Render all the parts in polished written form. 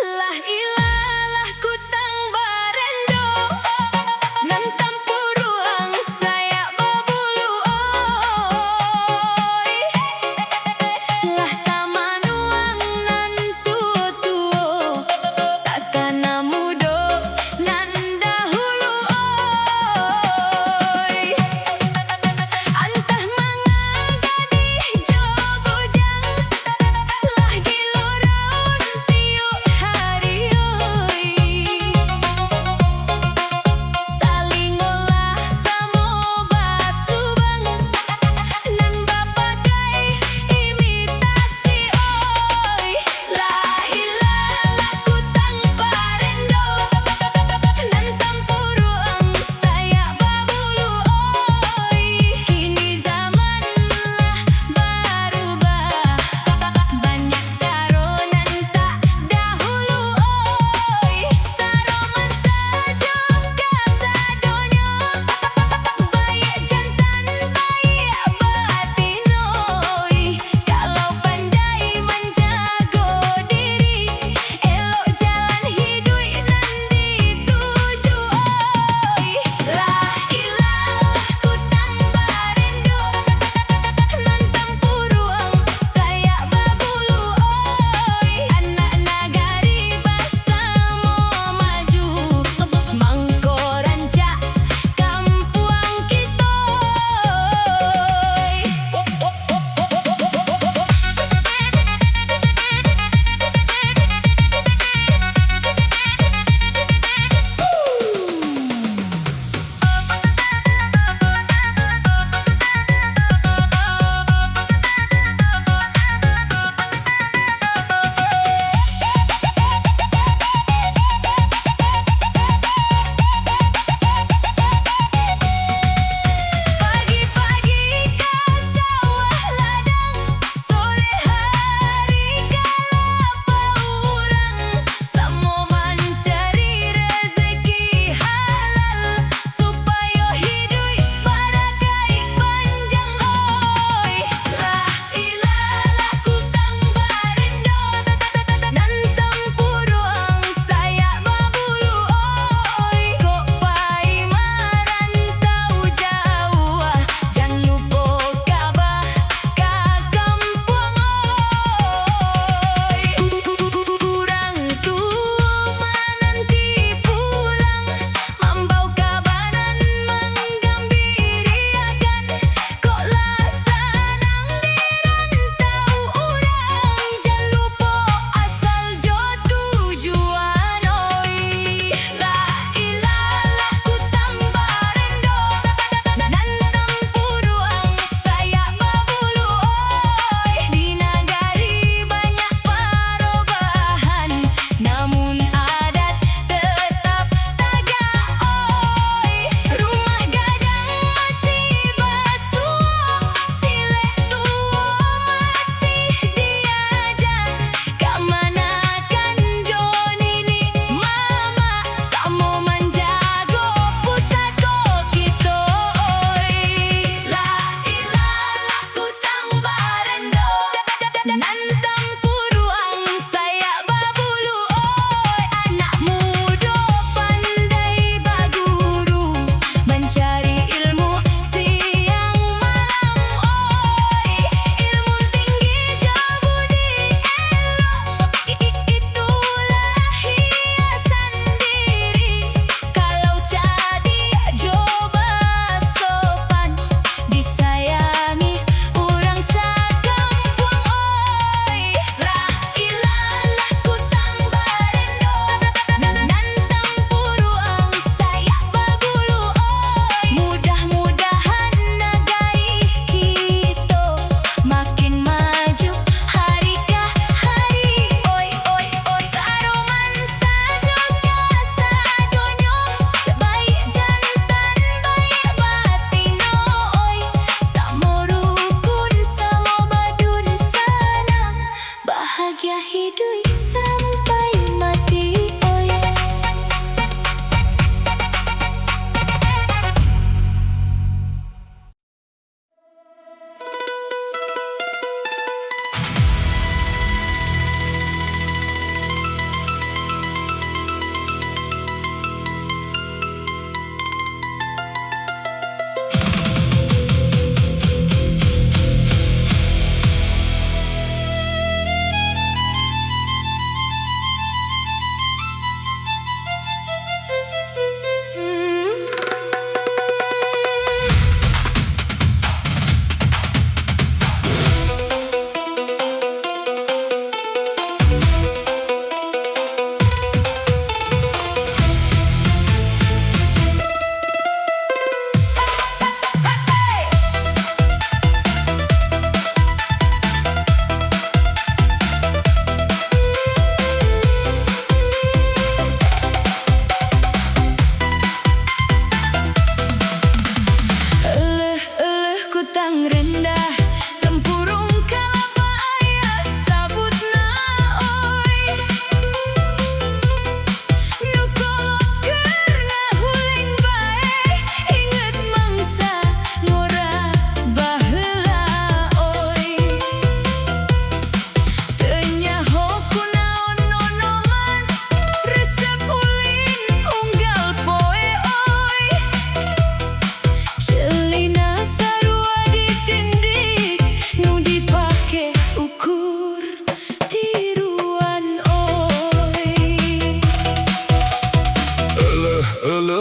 Lah ilalah kutang barendo nan tampuruang saya babulu oi. Lah tamanuang nan tuo-tuo takana mudo nan dahulu oi. Antah mangagadih jo bujang lah giloraun tiup hari oi.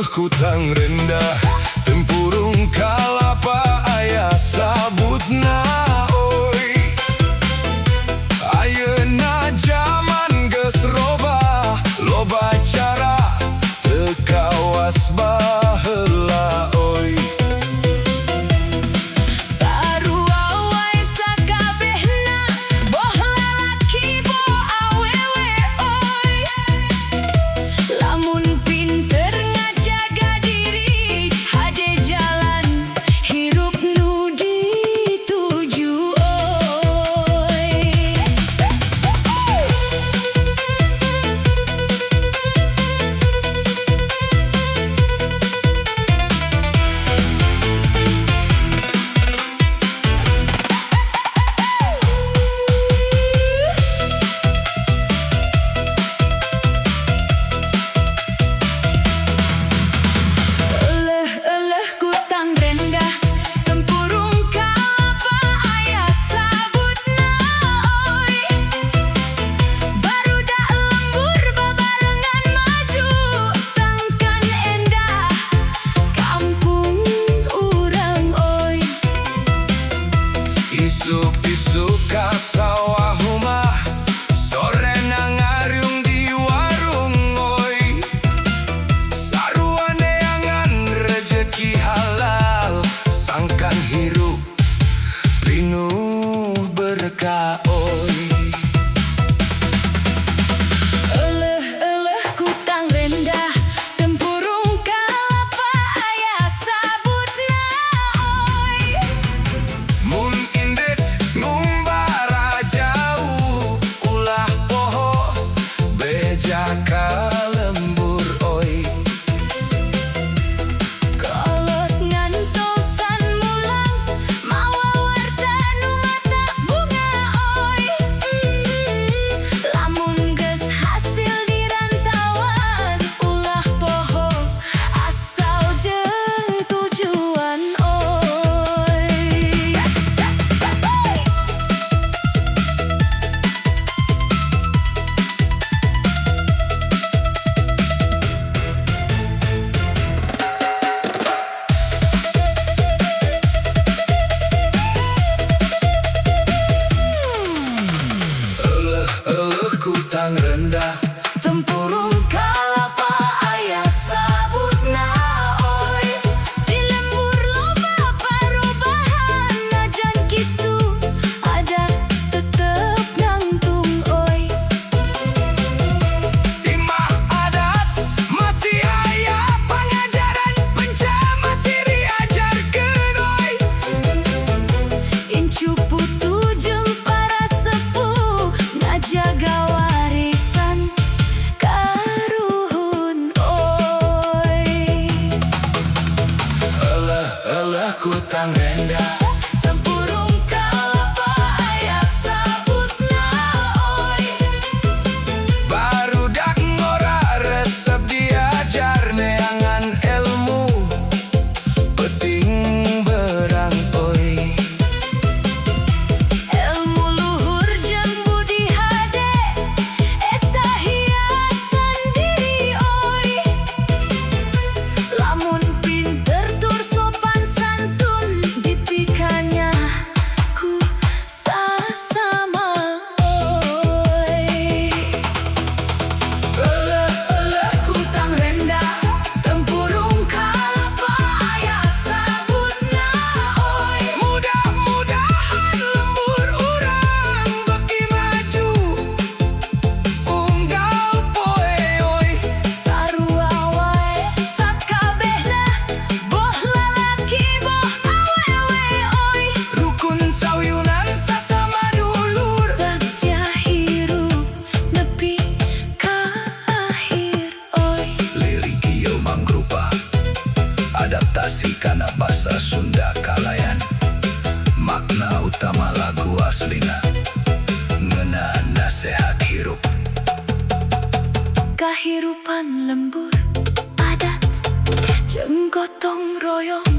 kutang rendah, tempurung kalapa aya sabutna oi. Ayeuna jaman geus robah, loba cara teu kawas baheula oi. Sarua wae sakabehna, boh lalaki boh awewe oi. Lamun pinter ngajaga diri, hade jalan hirup nu dituju oi. Eleh kutang rendah, tempurung kalapa aya sabutna oi. Barudak lembur babarengan maju, sangkan endah kampung urang oi. Isuk-isuk ka sawah humah, sorena ngariung di warung oi. Sarua neangan rejeki halal, sangkan hirup pinuh berkah oi. Eleh kutang rendah, tempurung kalapa aya sabutna oi. Mun indet ngumbara jauh, ulah poho beja ka lembur oi. Kolot ngantosan mulang, mawa warta nu mata bunga oi. Lamun geus hasil dirantauan, ulah poho asal jeung tujuan oi. Eleh kutang rendah, Tempurung kalapa aya sabutna oi. Di lembur loba parobahan, najan kitu adat tetep nangtung oi. imah adat masih aya, pangajaran penca masih diajarkeun oi. Incu putu jeung para sepuh, ngajaga warisan karuhun oi. Eleh kutang rendah, Tempurung kalapa aya sabutna oi. barudak ngora resep diajar neangan ilmu penting berang oi. Ilmu luhur jeung budi hade, eta hiasan diri oi. Lamun pinter tur sopan santun, dipikanya ku sasama oi. Eleh kutang rendah, tempurung kalapa aya sabutna oi. Mudah-mudahan lembur urang beki maju, unggal poe oi. Sarua wae sakabehna, boh lalaki boh awewe oi. Rukun sawyunan sasama dulur, Bagja hirup nepi ka akhir oi. lirik ieu mangrupa adaptasi kana basa Sunda kalayan. Makna utama lagu aslina ngeunaan nasehat hirup. Kahirupan lembur adat jeung gotong royong